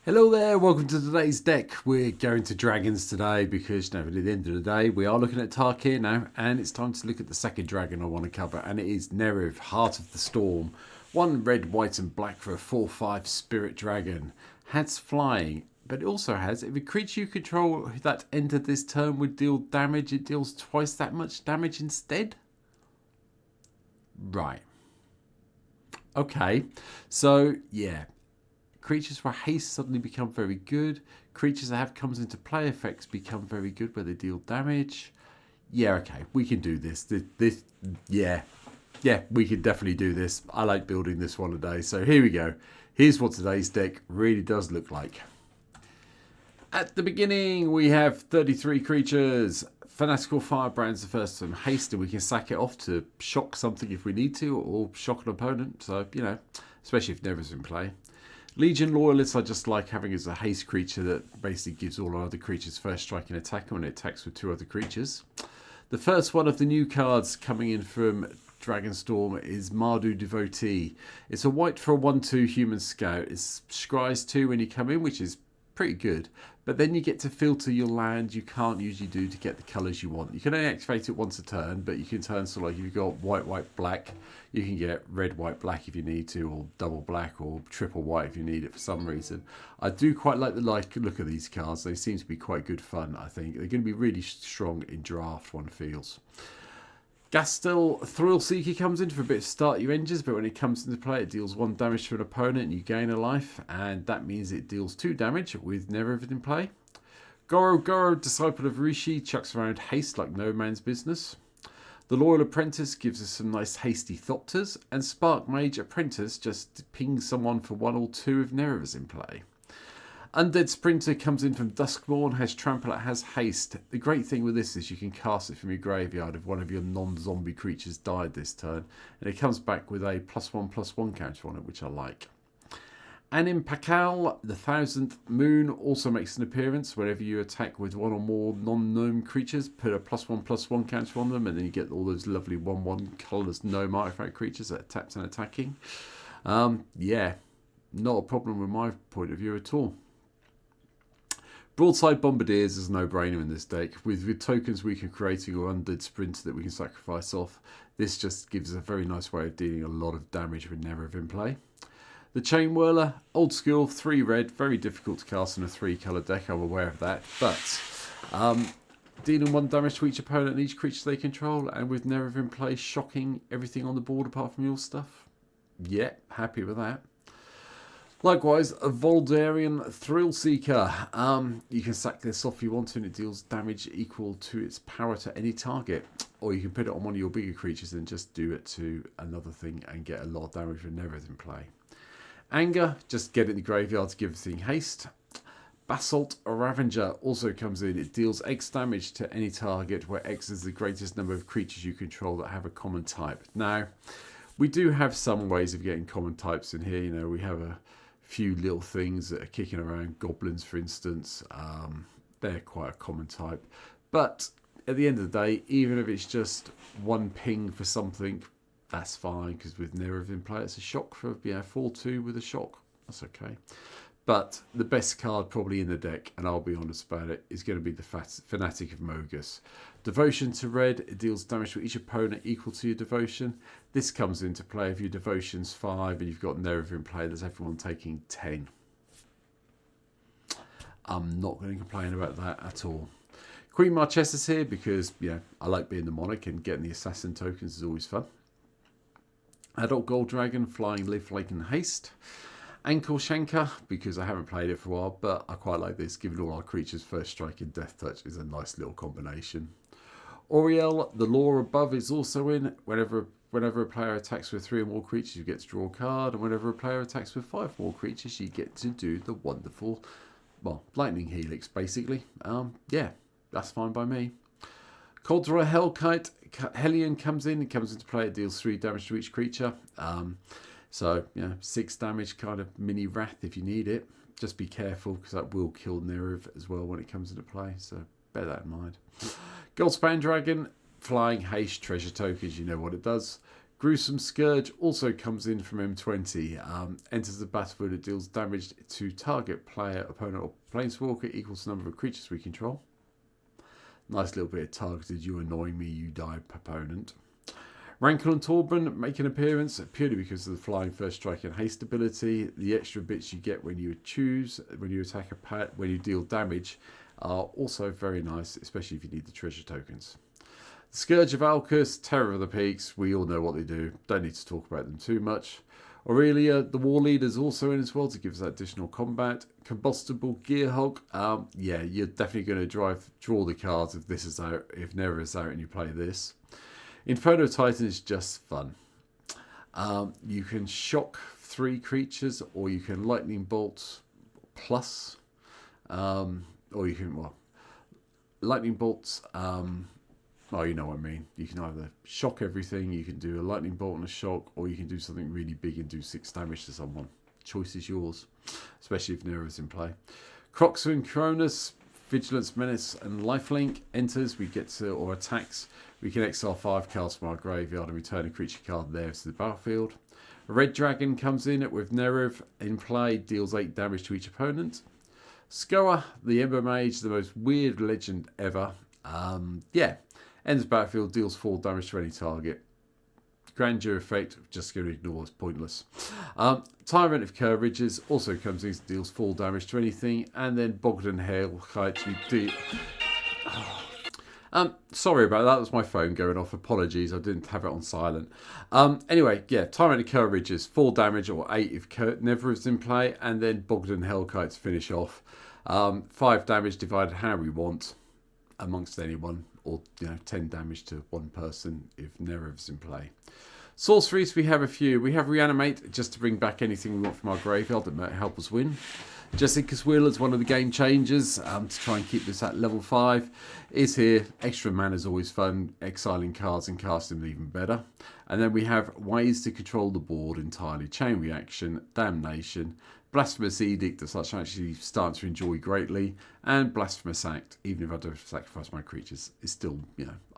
Hello there, welcome to today's deck. We're going to dragons today because at the end of the day we are looking at Tarkir now, and it's time to look at the second dragon I want to cover, and it is Neriv, Heart of the Storm. One red, white and black for a 4/5 spirit dragon. Has flying, but it also has, if a creature you control that entered this turn would deal damage, it deals twice that much damage instead. Right. Okay, so yeah. Creatures for haste suddenly become very good. Creatures that have comes into play effects become very good where they deal damage. Yeah, okay, we can do this. Yeah, we can definitely do this. I like building this one today. So here we go. Here's what today's deck really does look like. At the beginning, we have 33 creatures. Fanatical Firebrand's the first one. Haste, and we can sack it off to shock something if we need to, or shock an opponent. So, especially if Neriv's in play. Legion Loyalists I just like having as a haste creature that basically gives all our other creatures first strike and attack when it attacks with two other creatures. The first one of the new cards coming in from Dragonstorm is Mardu Devotee. It's a white for a 1/2 human scout. It's scries 2 when you come in, which is pretty good. But then you get to filter your land you can't usually do to get the colours you want. You can only activate it once a turn, but you can turn, so like if you've got white, white, black, you can get red, white, black if you need to, or double black, or triple white if you need it for some reason. I do quite like the look of these cards. They seem to be quite good fun, I think. They're going to be really strong in draft, one feels. Gastel Thrill Seeker comes in for a bit of start your engines, but when it comes into play, it deals 1 damage to an opponent and you gain a life, and that means it deals 2 damage with Neriv in play. Goro, Disciple of Rishi, chucks around haste like no man's business. The Loyal Apprentice gives us some nice hasty Thopters, and Spark Mage Apprentice just pings someone for 1 or 2 if Neriv is in play. Undead Sprinter comes in from Duskmourn, has Trample, it has Haste. The great thing with this is you can cast it from your graveyard if one of your non-zombie creatures died this turn, and it comes back with a +1/+1 counter on it, which I like. Anim Pakal, the 1000th Moon, also makes an appearance. Whenever you attack with 1 or more non-gnome creatures, put a +1/+1 counter on them, and then you get all those lovely 1/1 colourless gnome artifact creatures that are tapped and attacking. Yeah, not a problem with my point of view at all. Broadside Bombardiers is a no-brainer in this deck. With tokens we can creating or Undead Sprinter that we can sacrifice off, this just gives us a very nice way of dealing a lot of damage with Neriv in play. The Chain Whirler, old school, 3 red, very difficult to cast in a 3-colour deck, I'm aware of that. But dealing 1 damage to each opponent and each creature they control, and with Neriv in play, shocking everything on the board apart from your stuff. Yeah, happy with that. Likewise, a Voldarian Thrill Seeker. You can sack this off if you want to, and it deals damage equal to its power to any target. Or you can put it on one of your bigger creatures and just do it to another thing and get a lot of damage with Neriv in play. Anger, just get it in the graveyard to give everything haste. Basalt Ravager also comes in. It deals X damage to any target where X is the greatest number of creatures you control that have a common type. Now, we do have some ways of getting common types in here. We have a few little things that are kicking around. Goblins, for instance, they're quite a common type. But at the end of the day, even if it's just 1 ping for something, that's fine, because with Neriv in play, it's a shock for 4/2 with a shock. That's okay. But the best card probably in the deck, and I'll be honest about it, is going to be the Fanatic of Mogus. Devotion to red, it deals damage to each opponent equal to your devotion. This comes into play if your devotion's 5 and you've got Neriv in play, there's everyone taking 10. I'm not going to complain about that at all. Queen Marchessa's here because, I like being the monarch, and getting the assassin tokens is always fun. Adult Gold Dragon, Flying Live, Lake and Haste. Ankle Shanker, because I haven't played it for a while, but I quite like this. Giving all our creatures first strike and death touch is a nice little combination. Oriel, the Law Above, is also in. Whenever a player attacks with 3 or more creatures, you get to draw a card, and whenever a player attacks with 5 more creatures, you get to do the wonderful, lightning helix, basically. Yeah, that's fine by me. Coldra Hellkite, Hellion comes in. It comes into play. It deals 3 damage to each creature. So, 6 damage, kind of mini Wrath if you need it. Just be careful, because that will kill Neriv as well when it comes into play. So, bear that in mind. Goldspan Dragon, Flying Haste, Treasure Tokens, you know what it does. Gruesome Scourge also comes in from M20. Enters the battlefield, it deals damage to target player, opponent, or planeswalker equals the number of creatures we control. Nice little bit of targeted, you annoy me, you die, opponent. Rankle and Torben make an appearance purely because of the flying first strike and haste ability. The extra bits you get when you choose, when you attack a pet, when you deal damage, are also very nice, especially if you need the treasure tokens. Scourge of Alcus, Terror of the Peaks, we all know what they do. Don't need to talk about them too much. Aurelia, the War Leader, is also in as well to give us that additional combat. Combustible Gearhog, yeah, you're definitely going to draw the cards if this is out, if Neriv is out and you play this. Inferno Titan is just fun. You can shock 3 creatures, or you can lightning bolt plus, or you can, well, lightning bolts. Oh, you know what I mean. You can either shock everything, you can do a lightning bolt and a shock, or you can do something really big and do 6 damage to someone. Choice is yours, especially if Nero is in play. Croxu and Cronus, Vigilance, Menace, and Lifelink enters. We get to, or attacks. We can exile 5 cards from our graveyard and return a creature card there to the battlefield. Red Dragon comes in with Neriv in play, deals 8 damage to each opponent. Skoa, the Ember Mage, the most weird legend ever. Yeah. Ends battlefield, deals 4 damage to any target. Grandeur effect, just going to ignore, it's pointless. Tyrant of Courages also comes in, deals 4 damage to anything. And then Bogdan Hailkite, you do... sorry about that, was my phone going off, apologies, I didn't have it on silent. Anyway, yeah, Tyrant of Courages, 4 damage or 8 if Never is in play. And then Bogdan Hailkite to finish off. 5 damage divided how we want amongst anyone, or 10 damage to one person if Nerev's in play. Sorceries, we have a few. We have Reanimate, just to bring back anything we want from our graveyard that might help us win. Jessica's Will is one of the game changers to try and keep this at level 5. Is here. Extra mana is always fun. Exiling cards and casting them even better. And then we have Ways to Control the Board entirely. Chain Reaction, Damnation, Blasphemous Edict that such actually start to enjoy greatly, and Blasphemous Act, even if I don't sacrifice my creatures, is still,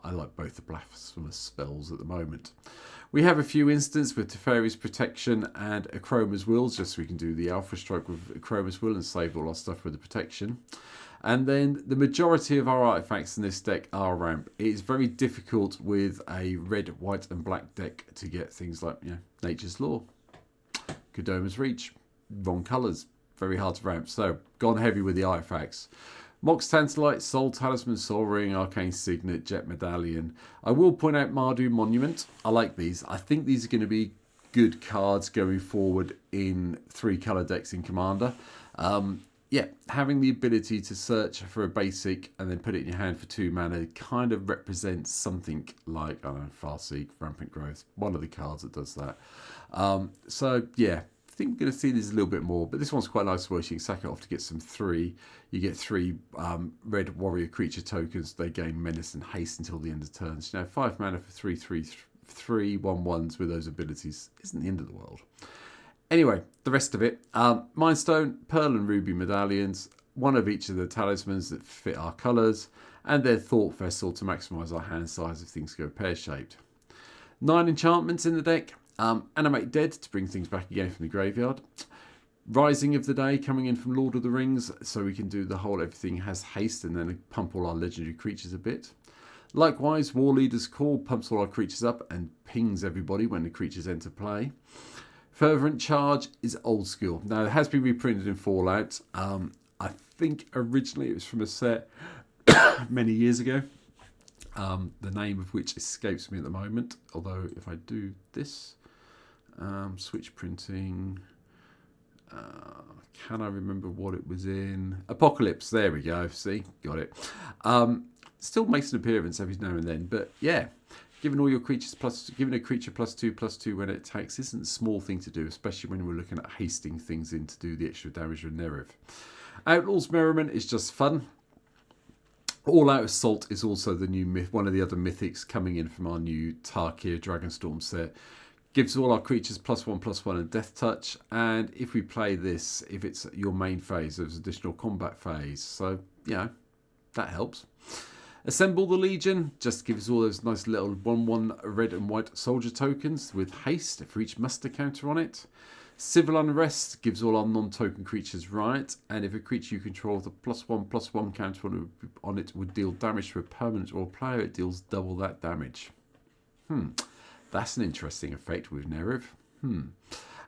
I like both the blasphemous spells at the moment. We have a few instances with Teferi's Protection and Akroma's Will, just so we can do the Alpha Strike with Akroma's Will and save all our stuff with the Protection. And then the majority of our artifacts in this deck are ramp. It is very difficult with a red, white and black deck to get things like Nature's Law, Kodoma's Reach. Wrong colours, very hard to ramp. So, gone heavy with the artifacts. Mox Tantalite, Soul Talisman, Soul Ring, Arcane Signet, Jet Medallion. I will point out Mardu Monument. I like these. I think these are going to be good cards going forward in 3 colour decks in Commander. Yeah, having the ability to search for a basic and then put it in your hand for 2 mana kind of represents something like, I don't know, Farseek, Rampant Growth, one of the cards that does that. So, yeah. I think we're going to see this a little bit more, but this one's quite nice. Where you can sack it off to get some 3. You get 3 red warrior creature tokens. They gain menace and haste until the end of turns. 5 mana for 3/3/3 1/1s with those abilities isn't the end of the world. Anyway, the rest of it: Mind Stone, Pearl and Ruby medallions, one of each of the talismans that fit our colours, and then Thought Vessel to maximise our hand size if things go pear-shaped. 9 enchantments in the deck. Animate Dead to bring things back again from the graveyard. Rising of the Day coming in from Lord of the Rings, so we can do the whole everything has haste and then pump all our legendary creatures a bit. Likewise, War Leader's Call pumps all our creatures up and pings everybody when the creatures enter play. Fervent Charge is old school. Now, it has been reprinted in Fallout. I think originally it was from a set many years ago. The name of which escapes me at the moment. Although, if I do this, switch printing, can I remember what it was in? Apocalypse, there we go, see, got it. Still makes an appearance every now and then, but yeah, giving all your creatures giving a creature +2/+2 when it attacks isn't a small thing to do, especially when we're looking at hasting things in to do the extra damage with Neriv. Outlaw's Merriment is just fun. All Out Assault is also the new myth, one of the other mythics coming in from our new Tarkir Dragonstorm set. Gives all our creatures +1/+1 and Death Touch, and if we play this, if it's your main phase, there's additional combat phase. So, that helps. Assemble the Legion just gives all those nice little 1/1 red and white soldier tokens with haste for each muster counter on it. Civil Unrest gives all our non-token creatures riot, and if a creature you control with a +1/+1 counter on it would deal damage to a permanent or player, it deals double that damage. That's an interesting effect with Neriv.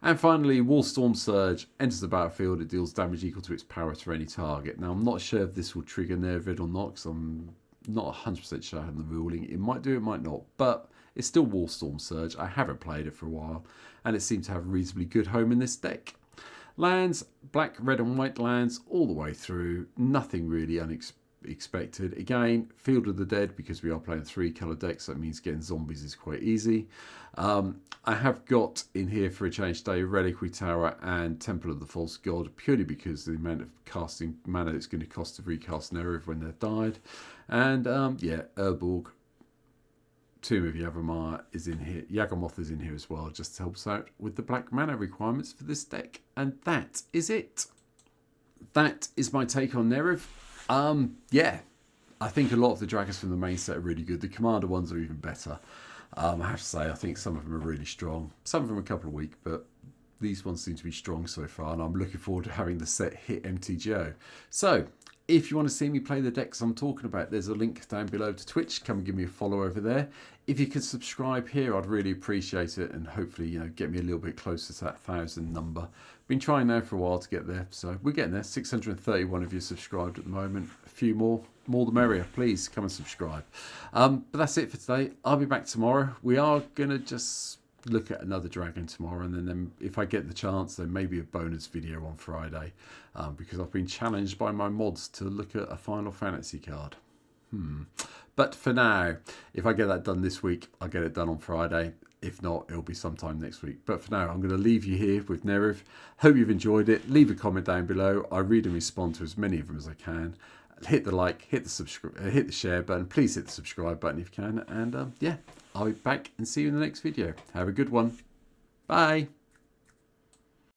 And finally, Wallstorm Surge enters the battlefield. It deals damage equal to its power to any target. Now, I'm not sure if this will trigger Neriv or not, because I'm not 100% sure on the ruling. It might do, it might not, but it's still Wallstorm Surge. I haven't played it for a while, and it seems to have a reasonably good home in this deck. Lands, black, red and white lands all the way through. Nothing really unexpected. Again, Field of the Dead, because we are playing 3-colour decks, so that means getting zombies is quite easy. I have got in here for a change day Reliquary Tower and Temple of the False God, purely because the amount of casting mana it's going to cost to recast Neriv when they've died. And yeah, Urborg, Tomb of Yavimaya is in here. Yagamoth is in here as well, just helps out with the black mana requirements for this deck. And that is it. That is my take on Neriv. Yeah, I think a lot of the dragons from the main set are really good. The commander ones are even better. I have to say, I think some of them are really strong. Some of them are a couple of weak, but these ones seem to be strong so far, and I'm looking forward to having the set hit MTGO. So, if you want to see me play the decks I'm talking about, there's a link down below to Twitch. Come and give me a follow over there. If you could subscribe here, I'd really appreciate it, and hopefully, get me a little bit closer to that 1,000 number. Been trying now for a while to get there, so we're getting there. 631 of you subscribed at the moment. A few more the merrier. Please come and subscribe. But that's it for today. I'll be back tomorrow. We are gonna just look at another dragon tomorrow, and then if I get the chance, then maybe a bonus video on Friday, because I've been challenged by my mods to look at a Final Fantasy card. But for now, if I get that done this week, I'll get it done on Friday. If not, it'll be sometime next week. But for now, I'm going to leave you here with Neriv. Hope you've enjoyed it. Leave a comment down below. I read and respond to as many of them as I can. Hit the like, hit the share button. Please hit the subscribe button if you can. And yeah, I'll be back and see you in the next video. Have a good one. Bye.